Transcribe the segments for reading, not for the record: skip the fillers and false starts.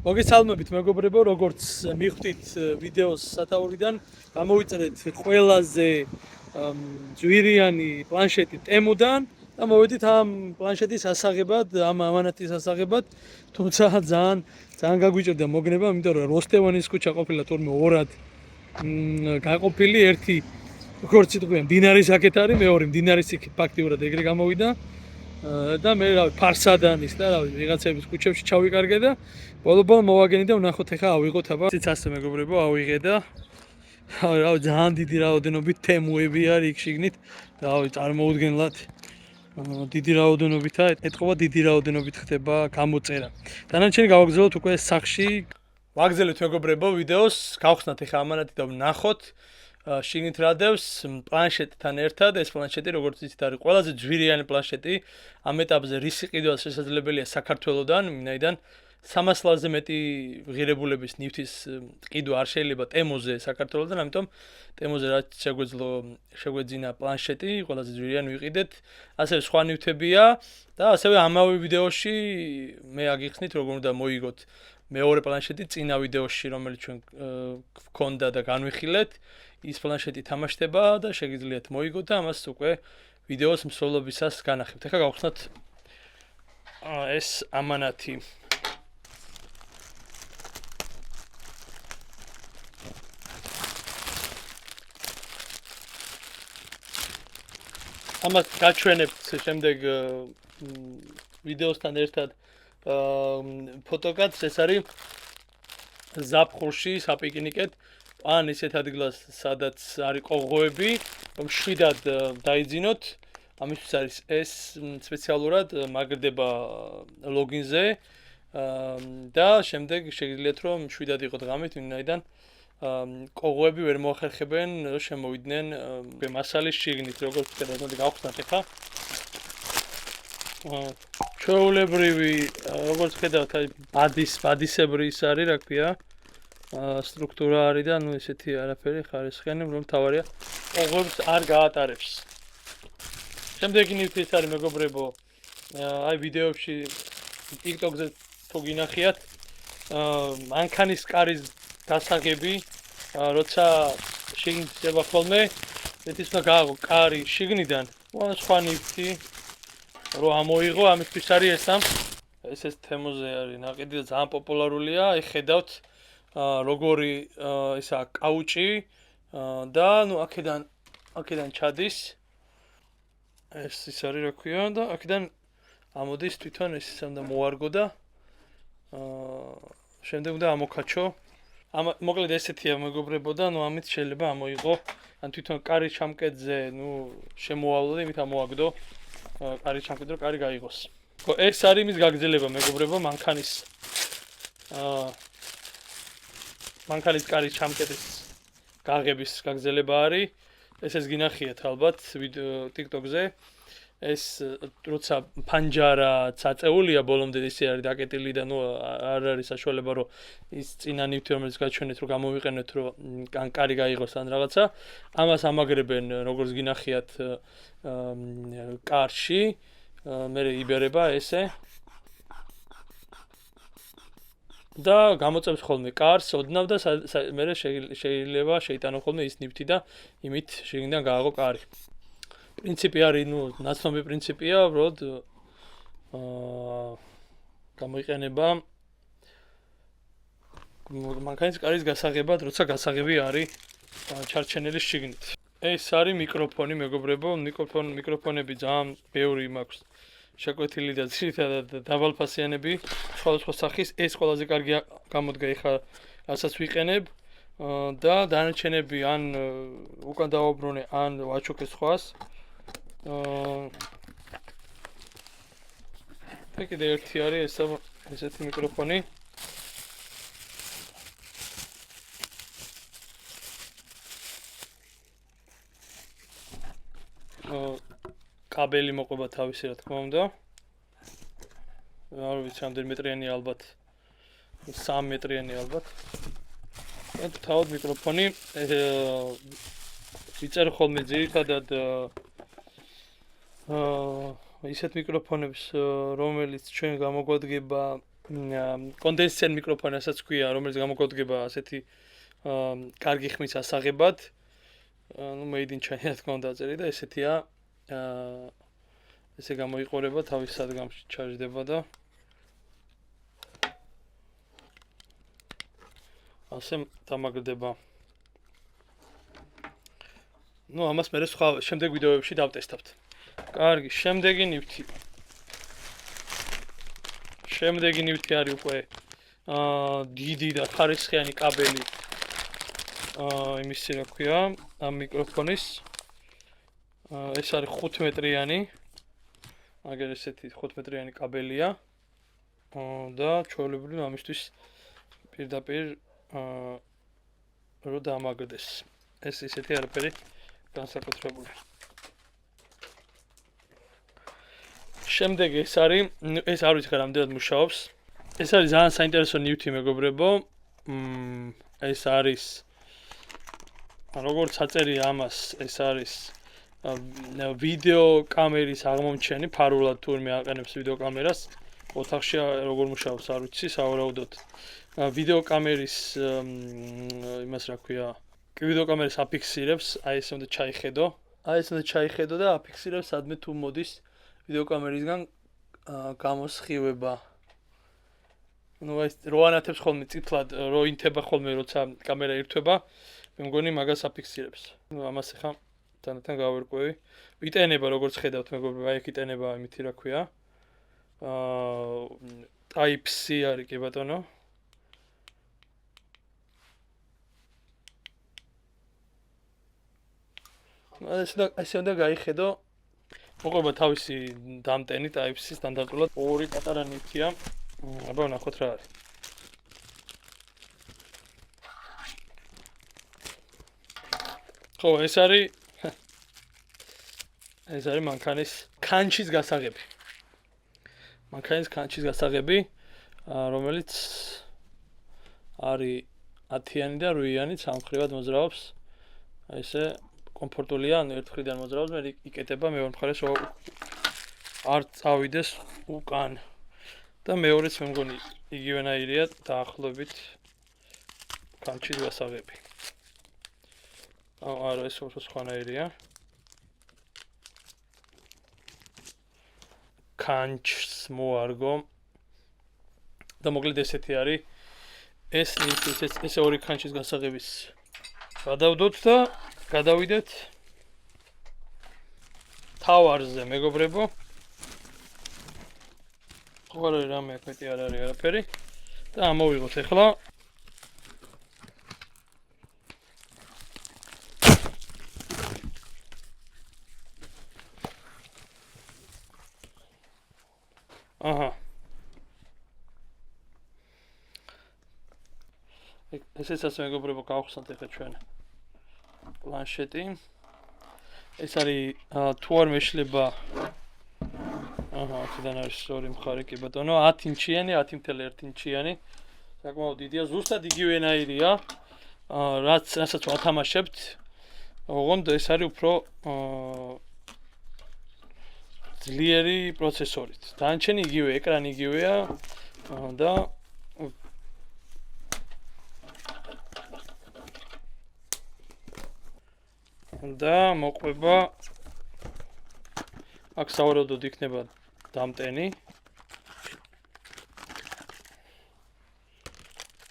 მოგესალმებით მეგობრებო, როგორც მიხვდით ვიდეოს სათაურიდან, გამოვიწერეთ ყველაზე ძვირიანი პლანშეტი ტემუდან და მოვედით ამ პლანშეტის ასაღებად, ამ ამანათის ასაღებად, თუმცა ძალიან გაგვიჭირდა მოგნება, იმიტომ რომ როსტევანის ქუჩა ყოფილა თურმე ორად გაყოფილი, ერთი როგორც იტყვიან, დინარის აქეთ არის, მეორე დინარის იქ ფაქტიურად ეგრე გამოვიდა. და მე ფარსადანის და ვიღაცების ქუჩებში ჩავიკარგე და ბოლო-ბოლო მოვაგენი და ვნახოთ ახლა ავიღოთ აბა ციცასე მეგობრებო ავიღე და ძალიან დიდი რაოდენობით თემუები არის იქ შიგნით და წარმოუდგენლად დიდი რაოდენობითა ეთყობა დიდი რაოდენობით ხდება გამოწერა. დანარჩენი გავაგზავნოთ უკვე სახში. ვაგზავნეთ მეგობრებო ვიდეოს, გავხსნათ ახლა ამანათი და ვნახოთ შიგნით რადევს პლანშეტთან ერთად. ეს პლანშეტი როგორც იცით არის ყველაზე ძვირიანი პლანშეტი ამ ეტაპზე რისი ყიდვა შესაძლებელია საქართველოსდან, მინაიდან 300 ლარზე მეტი ღირებულების ნივთის ყიდვა არ შეიძლება ტემოზე საქართველოსდან, ამიტომ ტემოზე რაც შეგვეძინა პლანშეტი ყველაზე ძვირიანი ვიყიდეთ. ასევე სხვა ნივთებია და ასევე ამავე ვიდეოში მე აგიხსნით როგორ უნდა მოიგოთ მეორე პლანშეტი წინა ვიდეოში რომელიც ჩვენ გქონდა და განვიხილეთ. ის პლანშეტი თამაშდება და შეგიძლიათ მოიგოთ და ამას უკვე ვიდეოს მსვლელობისას განახებთ. ახლა გავხსნათ ეს ამანათი. ამას გაჩვენებთ შემდეგ ვიდეოსთან ერთად ფოტოკადრს. ეს არის ზაფხულში საპიკნიკეთ ან ისეთ ადგილას, სადაც არის ყოღოები, მშვიდად დაიძინოთ. ამისთვის არის ეს სპეციალურად მაგრდება ლოგინზე და შემდეგ შეგიძლიათ რომ მშვიდად იყოთ ღამით, ვინაიდან ყოღოები ვერ მოახერხებენ შემოვიდნენ მასალის შიგნით, როგორც ხედავთ, მოდი გავხსნათ ახლა. ჩვეულებრივი, როგორც ხედავთ, ბადისებრი ის არის, რა ქვია, სტრუქტურა არის და ნუ ესეთი არაფერი ხარისხიანი, რომ თავარია ყოღოებს არ გაატარებს. შემდეგი ნივთი ის არის მეგობრებო, აი ვიდეოებში TikTok-ზე თუ გინახიათ, მანქანის კარის დასაღები, როცა შიგნით ხდება ხოლმე, ეს უნდა გააღო კარი შიგნიდან, სხვა ნივთი რომ ამოიღო, ამისთვის არის ეს თემოზე არის ნაყიდი და ძალიან პოპულარულია. აი ხედავთ როგორი ისა კაუჭი და ნუ აქედან ჩადის ეს ის არის რა ქვია და აქედან ამოდის თვითონ ეს უნდა მოარგო და შემდეგ უნდა ამოქაჩო. მოკლედ ესეთია მეგობრებო და ნუ ამით შეიძლება ამოიღო ან თვითონ კარის ჩამკეტზე ნუ შემოავლო და იმით ამოაგდო კარის ჩამკეტზე რომ კარი გაიღოს. ეს არის მის გაგრძელება მეგობრებო მანქანის კარის ჩამკეტის გაღების გაგრძელება არის. ეს გინახიათ ალბათ TikTok-ზე. ეს როცა ფანჯარა წაწეულია ბოლომდე ისე არის დაკეტილი და ნუ არ არის საშუალება რომ ის წინა ნივთი რომელიც გაჩვენეთ რომ გამოვიყენოთ რომ ან კარი გაიღოს ან რაღაცა. ამას ამაგრებენ როგორც გინახიათ კარში. მე იბერება ესე და გამოწევს ხოლმე კარს ოდნავ და მე შეიძლება შეიტანო ხოლმე ის ნივთი და იმით შეგინდან გააღო კარი. პრინციპი არის, ნუ ნაცნობი პრინციპია, უბრალოდ გამოიყენება მანქანის კარის გასაღებად, როცა გასაღები არის ჩარჩენილი შიგნით. ეს არის მიკროფონი მეგობრებო, მიკროფონები ძალიან ბევრი მაქვს შეკვეთილი და ძირითადად დაბალფასიანები სხვადასხვა სახის. ეს ყველაზე კარგი გამოდგა ეხლა რასაც ვიყენებ და დანარჩენები ან უკან დავაბრუნე ან ვაჩუქე სხვას. კიდე ერთი არის ესეთი მიკროფონი. კაბელი მოყვება თავისი რა თქმა უნდა. არ ვიცი რამდენი მეტრიანი ალბათ 3 მეტრიანი ალბათ. თავად მიკროფონი ვიწერ ხოლმე ძირითადად ისეთ მიკროფონებს, რომელიც ჩვენ გამოგვადგება კონდენსერ მიკროფონასაც ქვია, რომელიც გამოგვადგება ასეთი კარგი ხმის ასაღებად. Ну, made in China რა თქმა უნდა წერია და ესეთია. ესე გამოიყურება თავის სადგამში ჩარჯდება და ასე დამაგრდება. Ну, ამას მე სხვა შემდეგ ვიდეოებში დავტესტავთ. კარგი, შემდეგი ნივთი. შემდეგი ნივთი არის უკვე დიდი და ხარისხიანი კაბელი. იმისი რა ქვია, ამ მიკროფონის. ეს არის 5 მეტრიანი. აგერ ესეთი 5 მეტრიანი კაბელია. და ჩვეულებრივ ამისთვის პირდაპირ რო დამაგრდეს. ეს ისეთი არაფერი განსაკუთრებული. შემდეგ ეს არის, ეს არ ვიცი რა რამდენად მუშაობს. ეს არის ძალიან საინტერესო ნივთი მეგობრებო. ეს არის როგორც აწერია ამას, ეს არის ვიდეო კამერის აღმომჩენი, ფარულად თურმე აყენებს ვიდეო კამერას. ოთახში როგორ მუშაობს არ ვიცი, სავარაუდოდ. ვიდეო კამერის იმას რა ქვია, ვიდეო კამერის აფიქსირებს, აი ესე უნდა ჩაიხედო. აი ესე უნდა ჩაიხედო და აფიქსირებს სადმე თუ მოდის ვიდეო კამერისგან გამოსხივება. Ну, ეს რო ანათებს ხოლმე წითლად, რო ინთება ხოლმე, როცა კამერა ირთვება, მე მგონი მაგას აფიქსირებს. Ну, ამას ახლა თანათან გავერკვევი. იტენება როგორც ხედავთ მეგობრებო, აი აქ იტენება იმითი რა ქვია. Type-C არის კი ბატონო. ესე უნდა გაიხედო. მოყვება თავისი დამტენი Type-C სტანდარტულად ორი პატარა ნივთია. აბა ნახოთ რა არის. ხო, ეს არის მანქანის კანჩის გასაღები. მანქანის კანჩის გასაღები, რომელიც არის 10-იანი და 8-იანი სამხრივად მოძრაობს. ესე კომფორტულია, ანუ ერთ მხრიდან მოძრაობს, მე იკეტება მეორე მხარეს არ წავიდეს უკან. და მეორეც მე მგონი იგივენაირია დაახლოებით კანჩის გასაღები. არა, ეს უფრო სხვანაირია. კანჩს მოარგო. და მოკლედ ესეთი არის ეს ნივთი, ეს ორი კანჩის გასაღების გადავდოთ და გადავიდეთ თავარზე, მეგობრებო. ყოველ რამე მეტი არ არის არაფერი და ამოვიღოთ ახლა აჰა ესეც მეგობრებო გავხსნათ ახლა ჩვენ პლანშეტი ეს არის თუ არ მეშლება აჰა, აქედან არის ორი მხარე კი ბატონო, 10 ინჩიანი, 10.1 ინჩიანი. საკმაოდ დიდია, ზუსტად იგივენაირია. რასაც ვათამაშებთ. ოღონდ ეს არის უფრო ძლიერი პროცესორით. დანარჩენი იგივე, ეკრანი იგივეა და მოყვება აქ სავარაუდოდ იქნება დამტენი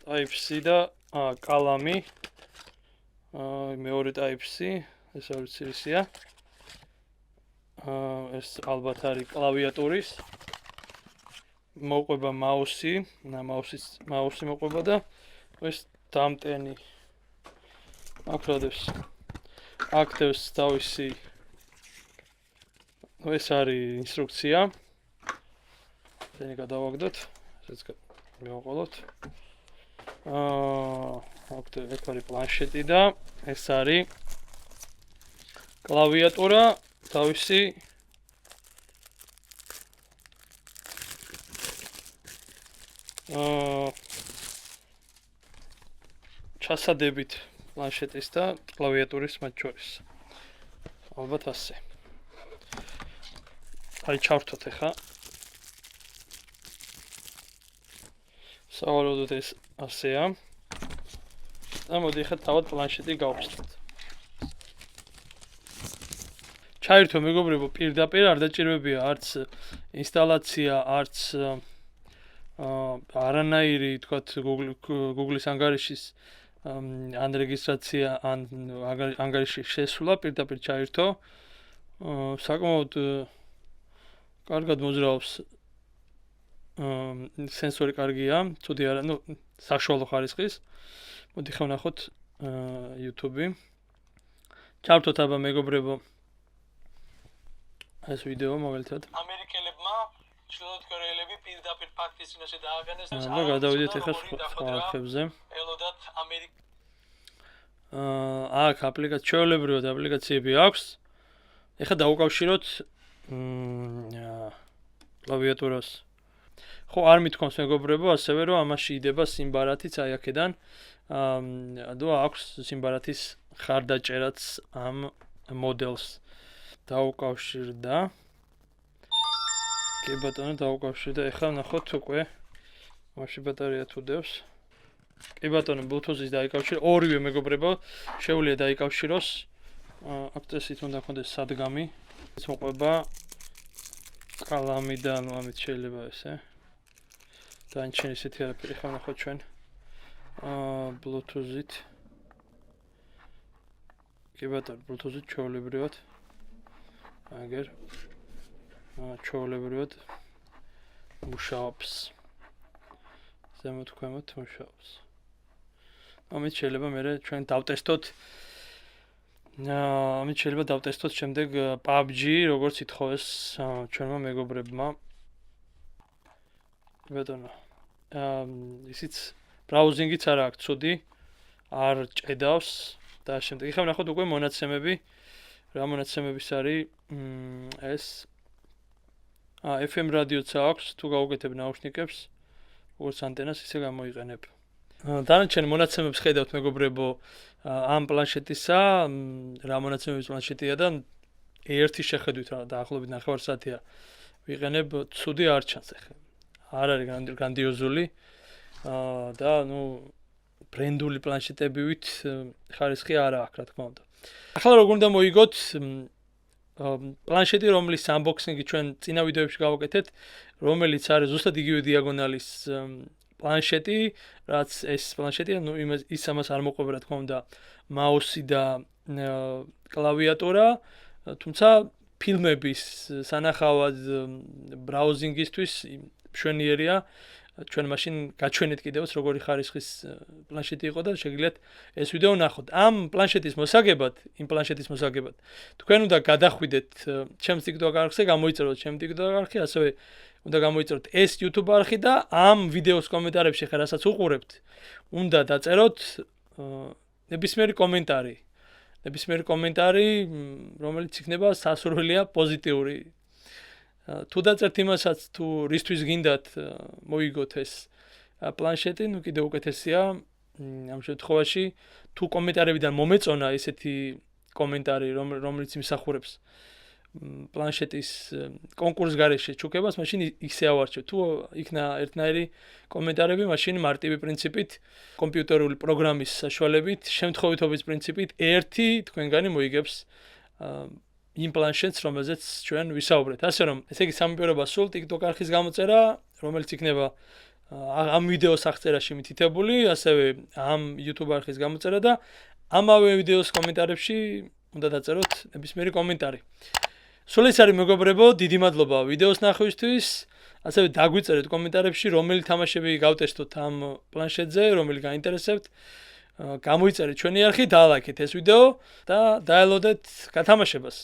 Type-C და კალამი მეორე Type-C ეს არის სირისია ეს ალბათ არის კლავიატურის მოყვება მაუსი მოყვება და ეს დამტენი აქტებს თავისი ეს არის ინსტრუქცია. ზენი გადავაგდოთ. ესეც მივაყოლოთ. ეს არის პლანშეტი და ეს არის კლავიატურა თავისი ჩასადებით პლანშეტის და კლავიატურის მათ შორის. ალბათ ასე. აი ჩავრთოთ ახლა. სავარაუდოდ ეს ასეა. და მოდი ხა თავად პლანშეტი გავხსნათ. ჩაერთო მეგობრებო, პირდაპირ არ დაჭირებია არც ინსტალაცია, არც არანაირი, თქვათ, Google-ის ანგარიშის ან რეგისტრაცია, ან ანგარიშის შესვლა, პირდაპირ ჩაერთო. საკმაოდ კარგად მოძრაობს სენსორი კარგია, ცუდი არა, საშუალო ხარისხის. მოდი ხა ვნახოთ YouTube-ი. ჩავთოთ აბა მეგობრებო ეს ვიდეო მოგელთოთ. ამერიკელებმა ჩრდილოეთ კორეელები პირდაპირ ფაქტის წინაშე დააყენეს და გადავიდეთ ახლა სხვა არხებზე. ელოდათ აქ ჩვეულებრივად აპლიკაციები აქვს. ეხლა დავუკავშიროთ კლავიატურას. ხო, არ მithქვამს მეგობრებო, ასევე რომ ამაში იდება სიმბარათიც აი აქედან. აქვს სიმბარათის ხარდაჭერაც ამ მოდელს. დაუკავშირდა. კი ბატონო, დაუკავშირდა. ეხლა ნახოთ უკვე მაშინ ბატარეა თუ დევს. კი ბატონო, Bluetooth-ის დაიკავშირე. ორივე მეგობრებო, შეუძლია დაიკავშიროს. აქ წესით უნდა გქონდეს სადგამი. ეს მოყვება კალამიდან, ამით შეიძლება ესე. დაანჩენ ისეთი არაფერი ხარ ნახოთ ჩვენ. Bluetooth-ით. კი ბატონო, Bluetooth-ით ჩვეულებრივად. აგერ ჩვეულებრივად მუშაობს. ზემოთ ქვემოთ მუშაობს. ამით შეიძლება მე ჩვენ დავტესტოთ. ამით შეიძლება დავტესტოთ შემდეგ PUBG, როგორც ითხოვეს ჩვენმა მეგობრებმა. ბატონო. ისიც ბრაუზინგიც არ აქვს ცუდი, არ ჭედავს და შემდეგ. ეხლა ვნახოთ უკვე მონაცემები. რა მონაცემების არის ეს FM რადიოც აქვს, თუ გავუკეთებ ნაუშნიკებს, როგორც ანტენას ისე გამოიყენებ. დანარჩენ მონაცემებს ხედავთ მეგობრებო ამ პლანშეტისა, რა მონაცემების პლანშეტია და ერთი შეხედვით რა დაახლოებით 9 საათია ვიყენებ, ცუდი არ ჩანს ახლა. არ არის გრანდიოზული და ბრენდული პლანშეტებივით ხარისხი არ აქვს, რა თქმა უნდა. ახლა როგორ უნდა მოიგოთ პლანშეტი, რომლის unboxing-ი ჩვენ წინა ვიდეოებში გავაკეთეთ, რომელიც არის ზუსტად იგივე დიაგონალის პლანშეტი, რაც ეს პლანშეტია, ის ამას არ მოყვება, რა თქმა უნდა, მაუსი და კლავიატურა, თუმცა ფილმების სანახავად ბრაუზინგისთვის მშვენიერია. ჩვენ მაშინ გაჩვენეთ კიდევაც როგორი ხარისხის პლანშეტი იყო და შეგიძლიათ ეს ვიდეო ნახოთ. ამ პლანშეტის მოსაგებად, იმ პლანშეტის მოსაგებად, თქვენ უნდა გადახვიდეთ ჩემს TikTok არხზე, გამოიწეროთ ჩემს TikTok არხი, ასევე უნდა გამოიწეროთ ეს YouTube არხი და ამ ვიდეოს კომენტარებში ხა რასაც უყურებთ, უნდა დაწეროთ ნებისმიერი კომენტარი. ნებისმიერი კომენტარი, რომელიც იქნება სასურველია, პოზიტიური. თუ დაწერთ იმასაც, თუ რისთვის გინდათ მოიგოთ ეს პლანშეტი, კიდევ უკეთესია ამ შემთხვევაში, თუ კომენტარებიდან მომეწონა ესეთი კომენტარი, რომელიც იმსახურებს პლანშეტის კონკურს გარეშე ჩუქებას, მაშინ ისე ავარჩევ. თუ იქნა ერთნაირი კომენტარები, მაშინ მარტივი პრინციპით, კომპიუტერული პროგრამის საშუალებით, შემთხვევითობის პრინციპით ერთი თქვენგანი მოიგებს იმ პლანშეტს, რომელზეც ჩვენ ვისაუბრეთ. ასე რომ, ესე იგი სამი პირობა სულ TikTok არხის გამოწერა, რომელიც იქნება ამ ვიდეოს აღწერაში მითითებული, ასევე ამ YouTube არხის გამოწერა და ამავე ვიდეოს კომენტარებში უნდა დაწეროთ ნებისმიერი კომენტარი. სულ ეს არის მეგობრებო, დიდი მადლობა ვიდეოს ნახვისთვის. ასევე დაგვიწერეთ კომენტარებში, რომელი თამაშები გავტესტოთ ამ პლანშეტზე, რომელი გაინტერესებთ. გამოიწერეთ ჩვენი არხი, დაალაიქეთ ეს ვიდეო და დაელოდეთ გათამაშებას.